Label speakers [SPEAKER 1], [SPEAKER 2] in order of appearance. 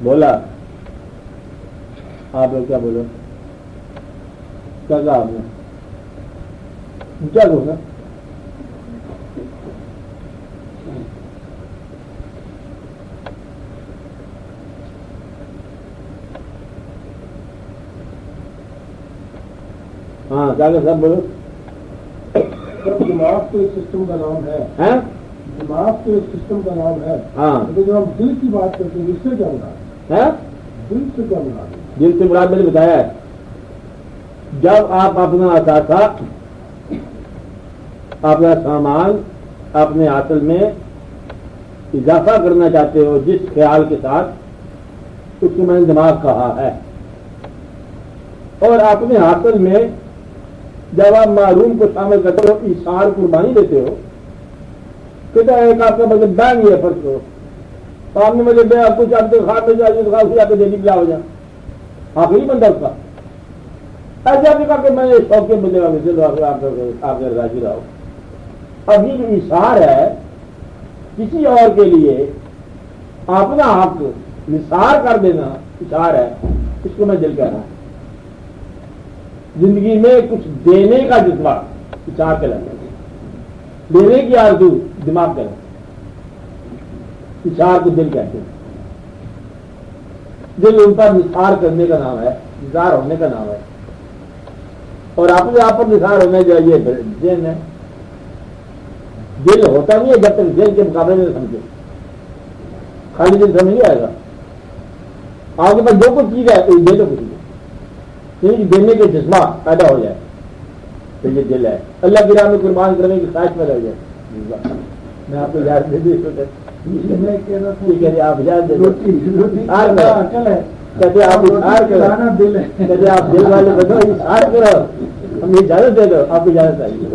[SPEAKER 1] بولا آپ لوگ کیا بولو کیا کہا آپ نے کیا کہوں گا ہاں کیا کہ سب بولو
[SPEAKER 2] دماغ تو ایک سسٹم کا نام ہے دماغ تو ایک سسٹم کا نام ہے
[SPEAKER 1] ہاں
[SPEAKER 2] لیکن جب ہم دل کی بات کرتے ہیں اس سے کیا مراد
[SPEAKER 1] ہے
[SPEAKER 2] دل سے کیا مراد
[SPEAKER 1] جن سے مراد میں نے بتایا ہے جب آپ اپنا اثاثہ اپنا سامان اپنے حاصل میں اضافہ کرنا چاہتے ہو جس خیال کے ساتھ اس کو میں نے دماغ کہا ہے اور اپنے حاصل میں جب آپ معلوم کو شامل کرتے ہو اشار قربانی دیتے ہو کہتا ہے ایک آپ کا مطلب بیان یہ فرق ہو تو آپ نے مجھے کچھ آپ کے خواہ میں جائے آپ کے دہلی کیا ہو جائے آخری بندہ اس کا ایسے آپ نے کہا کہ میں شوق کے بندے کا آپ نے راضی رہو ابھی جو اشار ہے کسی اور کے لیے اپنا حق نثار کر دینا اشار ہے اس کو میں دل کہہ رہا ہوں زندگی میں کچھ دینے کا جذبہ اشار کہلاتا ہے دینے کی آرزو دماغ کہلاتا ہے اشار کو دل کہتے ہیں دل ان پر نثار کرنے کا نام ہے نثار ہونے کا نام ہے اور آپ پر نثار ہونے چاہیے ذہن ہے دل ہوتا نہیں ہے جب تک ذہن کے مقابلے میں سمجھے خالی دل سمجھ نہیں آئے گا آپ کے پاس جو کچھ چیز ہے تو دے دو کسی کو دینے کے جذبہ پیدا ہو جائے تو یہ دل ہے اللہ کی راہ میں قربان کرنے کی خواہش پیدا ہو جائے میں آپ کو اجازت دے دی آپ اجازت دے کہتے آپ اشار کرو کہتے آپ دل والے بنو اشار کرو ہم اجازت دے دو آپ کو اجازت آئیے